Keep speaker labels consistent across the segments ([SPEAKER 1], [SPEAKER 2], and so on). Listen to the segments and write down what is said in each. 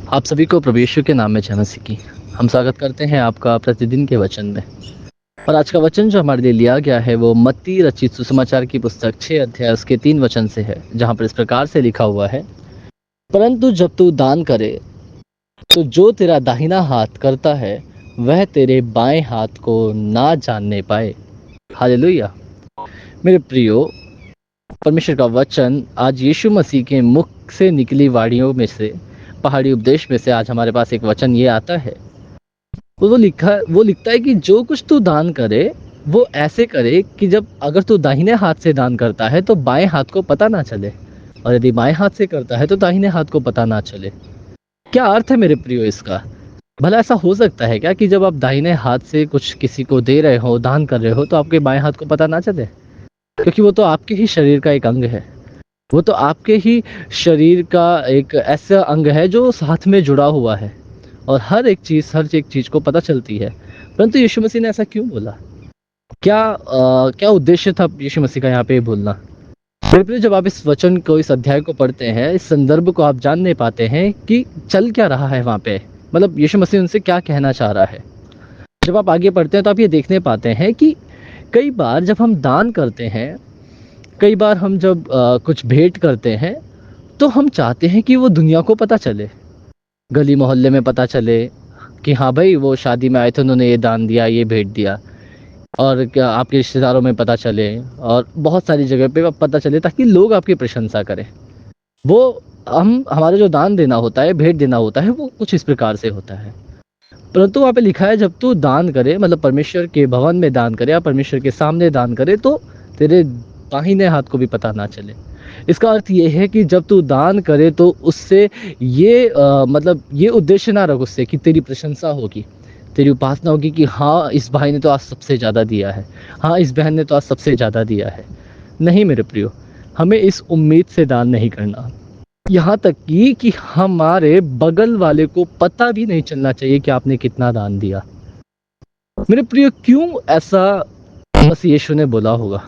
[SPEAKER 1] आप सभी को प्रभु यीशु के नाम में जय मसीह की। हम स्वागत करते हैं आपका प्रतिदिन के वचन में। और आज का वचन जो हमारे लिए लिया गया है वो मत्ती रचित सुसमाचार की पुस्तक 6 अध्याय उसके 3 वचन से है, जहाँ पर इस प्रकार से लिखा हुआ है, परंतु जब तू दान करे तो जो तेरा दाहिना हाथ करता है वह तेरे बाएं हाथ को ना जानने पाए। हालेलुया। मेरे प्रियो, परमेश्वर का वचन आज यीशु मसीह के मुख से निकली वाणियों में से, पहाड़ी उपदेश में से आज हमारे पास एक वचन ये आता है। वो लिखता है कि जो कुछ तू दान करे वो ऐसे करे कि जब अगर तू दाहिने हाथ से दान करता है तो बाएं हाथ को पता ना चले, और यदि बाएं हाथ से करता है तो दाहिने हाथ को पता ना चले। क्या अर्थ है मेरे प्रियो इसका? भला ऐसा हो सकता है क्या कि जब आप दाहिने हाथ से कुछ किसी को दे रहे हो, दान कर रहे हो, तो आपके बाएं हाथ को पता ना चले? क्योंकि वो तो आपके ही शरीर का एक अंग है। वो तो आपके ही शरीर का एक ऐसा अंग है जो साथ में जुड़ा हुआ है, और हर एक चीज़ को पता चलती है। परंतु यीशु मसीह ने ऐसा क्यों बोला? क्या उद्देश्य था यीशु मसीह का यहाँ पे बोलना? मेरे प्रिय, जब आप इस वचन को, इस अध्याय को पढ़ते हैं, इस संदर्भ को आप जान नहीं पाते हैं कि चल क्या रहा है वहाँ पे, मतलब यीशु मसीह उनसे क्या कहना चाह रहा है। जब आप आगे पढ़ते हैं तो आप ये देखने पाते हैं कि कई बार जब हम दान करते हैं, कई बार हम जब कुछ भेंट करते हैं, तो हम चाहते हैं कि वो दुनिया को पता चले, गली मोहल्ले में पता चले कि हाँ भाई, वो शादी में आए थे, उन्होंने ये दान दिया, ये भेंट दिया, और क्या आपके रिश्तेदारों में पता चले, और बहुत सारी जगह पे पता चले, ताकि लोग आपकी प्रशंसा करें। वो हम हमारे जो दान देना होता है, भेंट देना होता है, वो कुछ इस प्रकार से होता है। परंतु वहाँ पे लिखा है, जब तू दान करे, मतलब परमेश्वर के भवन में दान करे या परमेश्वर के सामने दान करे, तो तेरे दाहिने हाथ को भी पता ना चले। इसका अर्थ ये है कि जब तू दान करे तो उससे ये मतलब ये उद्देश्य ना रख उससे कि तेरी प्रशंसा होगी, तेरी उपासना होगी कि हाँ, इस भाई ने तो आज सबसे ज़्यादा दिया है, हाँ, इस बहन ने तो आज सबसे ज़्यादा दिया है। नहीं मेरे प्रियो, हमें इस उम्मीद से दान नहीं करना। यहाँ तक कि हमारे बगल वाले को पता भी नहीं चलना चाहिए कि आपने कितना दान दिया। मेरे प्रियो, क्यों ऐसा मसीह यीशु ने बोला होगा?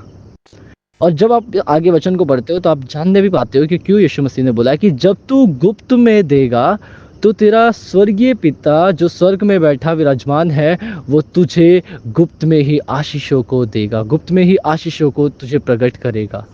[SPEAKER 1] और जब आप आगे वचन को पढ़ते हो तो आप जानने भी पाते हो कि क्यों यीशु मसीह ने बोला कि जब तू गुप्त में देगा तो तेरा स्वर्गीय पिता जो स्वर्ग में बैठा विराजमान है, वो तुझे गुप्त में ही आशीषों को देगा, गुप्त में ही आशीषों को तुझे प्रकट करेगा।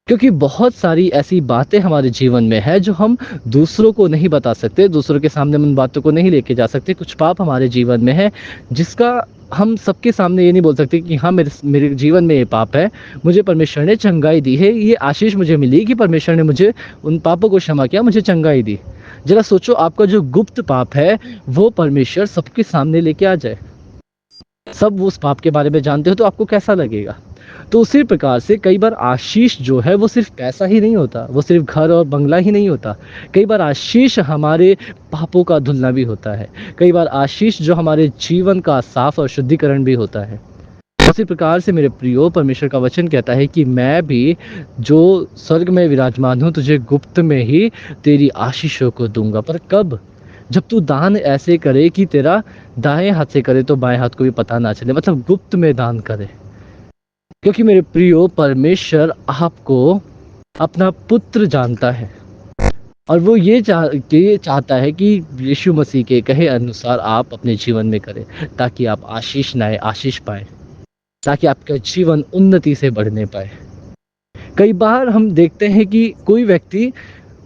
[SPEAKER 1] क्योंकि बहुत सारी ऐसी बातें हमारे जीवन में है जो हम दूसरों को नहीं बता सकते, दूसरों के सामने उन बातों को नहीं लेके जा सकते। कुछ पाप हमारे जीवन में है जिसका हम सबके सामने ये नहीं बोल सकते कि हाँ, मेरे जीवन में ये पाप है, मुझे परमेश्वर ने चंगाई दी है, ये आशीष मुझे मिली कि परमेश्वर ने मुझे उन पापों को क्षमा किया, मुझे चंगाई दी। जरा सोचो, आपका जो गुप्त पाप है वो परमेश्वर सबके सामने लेके आ जाए, सब उस पाप के बारे में जानते हो, तो आपको कैसा लगेगा? तो उसी प्रकार से कई बार आशीष जो है वो सिर्फ पैसा ही नहीं होता, वो सिर्फ घर और बंगला ही नहीं होता। कई बार आशीष हमारे पापों का धुलना भी होता है। कई बार आशीष जो हमारे जीवन का साफ और शुद्धिकरण भी होता है। उसी प्रकार से मेरे प्रियो, परमेश्वर का वचन कहता है कि मैं भी जो स्वर्ग में विराजमान हूँ, तुझे गुप्त में ही तेरी आशीषों को दूंगा। पर कब? जब तू दान ऐसे करे कि तेरा दाएं हाथ से करे तो बाएं हाथ को भी पता ना चले, मतलब गुप्त में दान करे। क्योंकि मेरे प्रियो, परमेश्वर आपको अपना पुत्र जानता है, और वो ये चाहता है कि यीशु मसीह के कहे अनुसार आप अपने जीवन में करें, ताकि आप आशीष नए आशीष पाए, ताकि आपका जीवन उन्नति से बढ़ने पाए। कई बार हम देखते हैं कि कोई व्यक्ति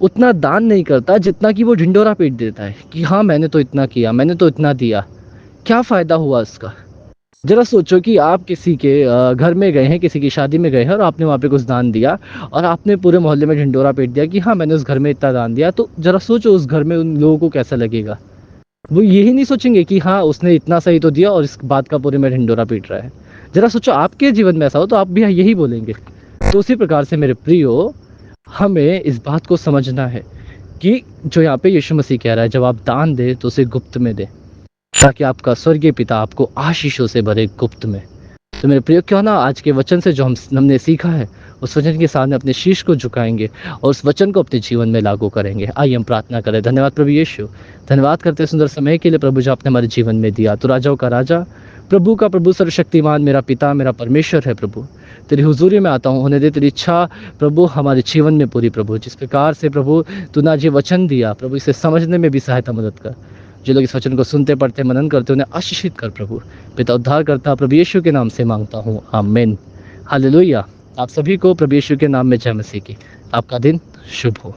[SPEAKER 1] उतना दान नहीं करता जितना कि वो ढिंढोरा पीट देता है कि हाँ, मैंने तो इतना किया, मैंने तो इतना दिया। क्या फ़ायदा हुआ उसका? जरा सोचो कि आप किसी के घर में गए हैं, किसी की शादी में गए हैं, और आपने वहाँ पे कुछ दान दिया, और आपने पूरे मोहल्ले में ढिंढोरा पीट दिया कि हाँ, मैंने उस घर में इतना दान दिया। तो जरा सोचो, उस घर में उन लोगों को कैसा लगेगा? वो यही नहीं सोचेंगे कि हाँ, उसने इतना सही तो दिया और इस बात का पूरे में ढिंढोरा पीट रहा है। जरा सोचो, आपके जीवन में ऐसा हो तो आप भी यही बोलेंगे। तो उसी प्रकार से मेरे प्रियो, हमें इस बात को समझना है कि जो यहाँ पे यीशु मसीह कह रहा है, जब आप दान दे तो उसे गुप्त में दे, ताकि आपका स्वर्गीय पिता आपको आशीषों से भरे गुप्त में। तो मेरे प्रिय, क्यों ना आज के वचन से जो हमने सीखा है उस वचन के सामने अपने शीश को झुकाएंगे और उस वचन को अपने जीवन में लागू करेंगे। आइए हम प्रार्थना करें। धन्यवाद प्रभु यीशु, धन्यवाद करते हैं सुंदर समय के लिए प्रभु जो आपने हमारे जीवन में दिया। तो राजाओं का राजा, प्रभु का प्रभु, सर्वशक्तिमान मेरा पिता, मेरा परमेश्वर है प्रभु। तेरी हुजूरी में आता हूँ, होने दे तेरी इच्छा प्रभु हमारे जीवन में पूरी प्रभु। जिस प्रकार से प्रभु तूने आज ये वचन दिया प्रभु, इसे समझने में भी सहायता मदद कर। जो लोग इस वचन को सुनते पढ़ते मनन करते उन्हें आशीषित कर प्रभु। पिता उद्धार करता प्रभु यीशु के नाम से मांगता हूँ, आमीन। हालेलुया। आप सभी को प्रभु यीशु के नाम में जय मसीह की। आपका दिन शुभ हो।